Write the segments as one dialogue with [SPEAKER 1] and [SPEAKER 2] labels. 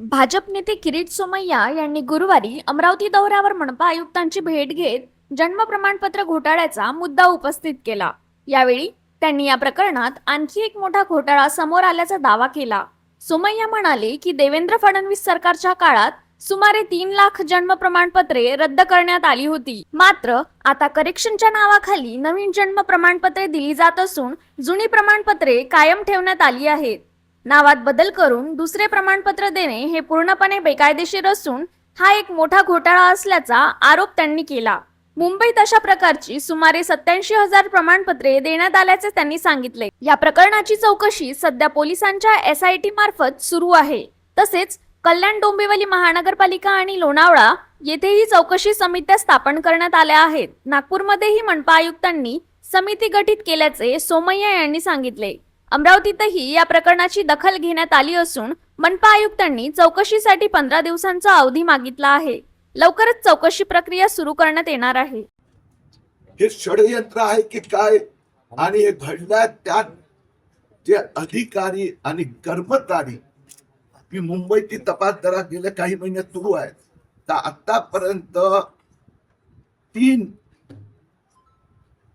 [SPEAKER 1] भाजप नेते किरीट सोमय्या यांनी गुरुवारी अमरावती दौऱ्यावर मनपा आयुक्तांची भेट घेत जन्म प्रमाणपत्र घोटाळ्याचा मुद्दा उपस्थित केला। यावेळी त्यांनी या प्रकरणात आणखी एक मोठा घोटाळा समोर आल्याचा दावा केला। सोमय्या म्हणाले की देवेंद्र फडणवीस सरकारच्या काळात सुमारे 3 लाख जन्म प्रमाणपत्रे रद्द करण्यात आली होती। मात्र आता करेक्शनच्या नावाखाली नवीन जन्म प्रमाणपत्रे दिली जात असून जुनी प्रमाणपत्रे कायम ठेवण्यात आली आहेत। नावात बदल करून दुसरे प्रमाणपत्र देणे हे पूर्णपणे बेकायदेशीर असून हा एक मोठा घोटाळा असल्याचा आरोप त्यांनी केला। मुंबईत अशा प्रकारची सुमारे 87,000 प्रमाणपत्रे देण्यात आल्याचे त्यांनी सांगितले। या प्रकरणाची चौकशी सध्या पोलिसांच्या SIT मार्फत सुरू आहे। तसेच कल्याण डोंबिवली महानगरपालिका आणि लोणावळा येथेही चौकशी समित्या स्थापन करण्यात आल्या आहेत। नागपूरमध्येही मनपा आयुक्तांनी समिती गठीत केल्याचे सोमय्या यांनी सांगितले। अमरावतीतही या प्रकरणाची दखल घेण्यात आली असून मनपा आयुक्तांनी चौकशीसाठी 15 दिवसांचा अवधी मागितला आहे। लवकरच चौकशी प्रक्रिया सुरू करण्यात येणार आहे।
[SPEAKER 2] हे षडयंत्र आहे की काय आणि हे घडल्या त्यात जे अधिकारी आणि कर्मचारी मी मुंबईची तपास जरा गेल्या काही महिन्यात सुरू आहेत तर आतापर्यंत 3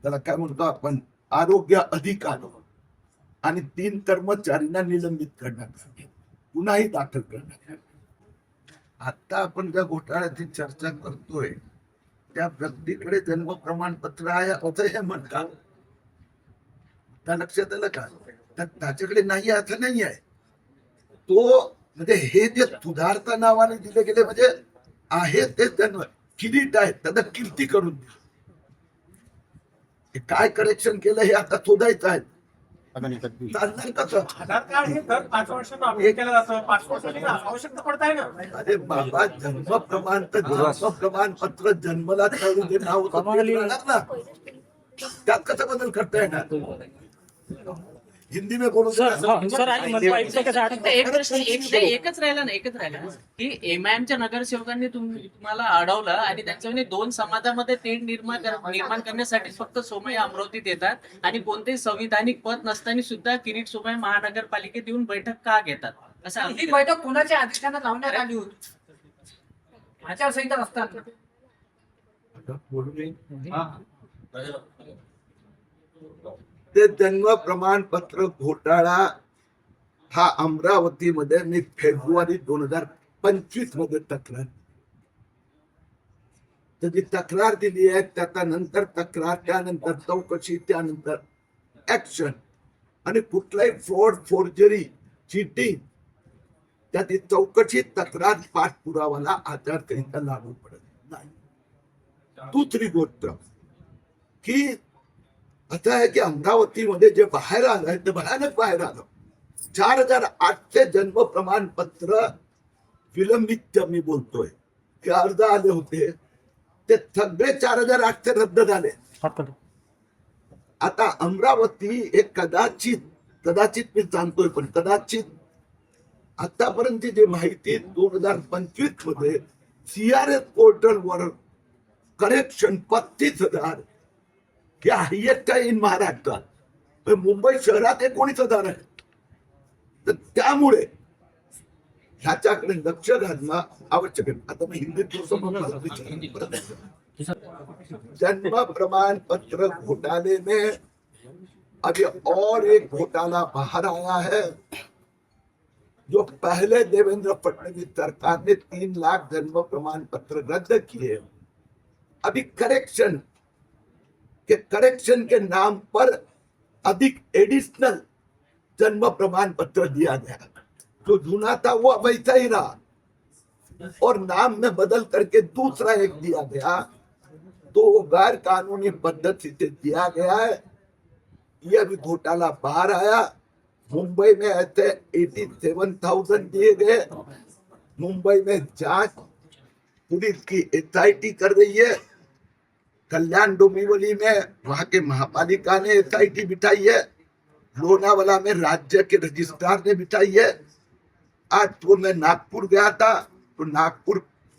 [SPEAKER 2] त्याला काय म्हणतो आपण आरोग्य अधिकारी आणि 3 कर्मचाऱ्यांना निलंबित करण्यात आले, गुन्हाही दाखल करण्यात आले। आता आपण ज्या घोटाळ्याची चर्चा करतोय त्या व्यक्तीकडे जन्म प्रमाणपत्र आहे असं हे म्हणतात, त्या लक्षात आलं का? तर त्याच्याकडे नाही असं नाही आहे। तो म्हणजे हे जे सुधारता नावाने दिले गेले म्हणजे आहे ते जन्म किरीट आहे, त्याला कीर्ती करून दिली। काय करेक्शन केलं हे आता शोधायचं आहे। चालणार कसं? अरे बाबा, जन्म प्रमाणपत्र जन्मला जे नाव ना त्यात कसं बदल करता येणार? हिंदी में बोलो
[SPEAKER 3] सर एकच राहिला ना की MIMच्या नगरसेवकांनी तुम्हाला अडवलं आणि त्यांच्या 2 समाजामध्ये तेढ निर्माण करण्यासाठी फक्त सोमय्या अमरावतीत येतात आणि कोणतेही संविधानिक पद नसताना सुद्धा किरीट सोमय्या महानगरपालिकेत येऊन बैठक का घेतात? असं
[SPEAKER 4] ही बैठक कुणाच्या अधिष्ठानात लावण्यात आली होती? आचारसंहिता असताना
[SPEAKER 2] ते जन्म प्रमाणपत्र घोटाळा हा अमरावतीमध्ये मी फेब्रुवारी 2025 मध्ये तक्रार, त्याची तक्रार दिली आहे। त्यानंतर तक्रार, त्यानंतर चौकशी, त्यानंतर ऍक्शन आणि कुठलाही फ्रॉड, फोर्जरी, चीटिंग त्याची चौकशी, तक्रार, पाठपुरावाला आचारसंहिता लागू पडत नाही। दुसरी गोष्ट की असं आहे की अमरावतीमध्ये जे बाहेर आलंय ते भयानक बाहेर आलं। 4,800 जन्म प्रमाणपत्र विलंबित मी बोलतोय की अर्ज आले होते ते सगळे 4,800 रद्द झाले। आता अमरावती हे कदाचित मी सांगतोय पण कदाचित आतापर्यंत जी माहिती 2025 मध्ये CRS पोर्टलवर करेक्शन 35,000 हे हायएस्ट आहे इन महाराष्ट्रात। मुंबई शहरात 19,000 आहे। तर त्यामुळे ह्याच्याकडे लक्ष घालणं आवश्यक आहे। आता मी हिंदीत जन्म प्रमाण पत्र घोटाले में अभी और एक घोटाला बाहर आया है। जो पहले देवेंद्र फडणवीस सरकार ने 3 लाख जन्म प्रमाण पत्र रद्द किए, अभी करेक्शन के नाम पर अधिक एडिशनल जन्म प्रमाण पत्र दिया गया। जो जूना था वो वैसा ही रहा और नाम में बदल करके दूसरा एक दिया गया, तो गैर कानूनी पद्धति से दिया गया है। यह भी घोटाला बाहर आया। मुंबई में ऐसे 87,000 दिए गए। मुंबई में जांच पुलिस की SIT कर रही है। कल्याण डोंबिवली में वहां के महापालिका ने SIT बिठाई है। लोनावाला में राज्य के रजिस्ट्रार ने बिठाई है। आज तो मैं नागपुर गया था तो नागपुर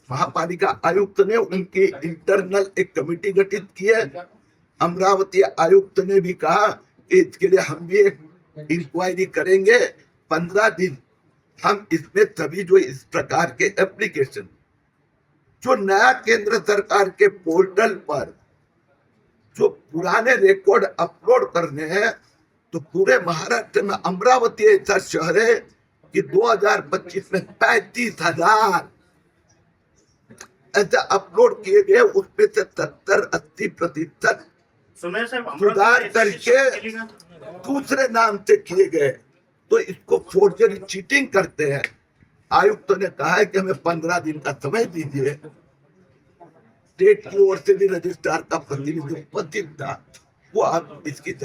[SPEAKER 2] महापालिका आयुक्त ने उनकी इंटरनल एक कमेटी गठित की है। अमरावती आयुक्त ने भी कहा कि इसके लिए हम भी एक इंक्वायरी करेंगे। 15 दिन हम इसमें सभी जो इस प्रकार के एप्लीकेशन जो नया केंद्र सरकार के पोर्टल पर जो पुराने रिकॉर्ड अपलोड करने हैं, तो पूरे महाराष्ट्र में अमरावती ऐसा शहर है कि 2025 में 35,000 ऐसे अपलोड किए गए, उसमें से 70-80% सुधार करके दूसरे नाम से किए गए। तो इसको फोर्जरी चीटिंग करते हैं। आयुक्त ने कहा है कि हमें 15 दिन का समय दीजिए। स्टेट की ओर से भी रजिस्ट्रार का प्रतिनिधि उपस्थित था, वो आप इसकी जांच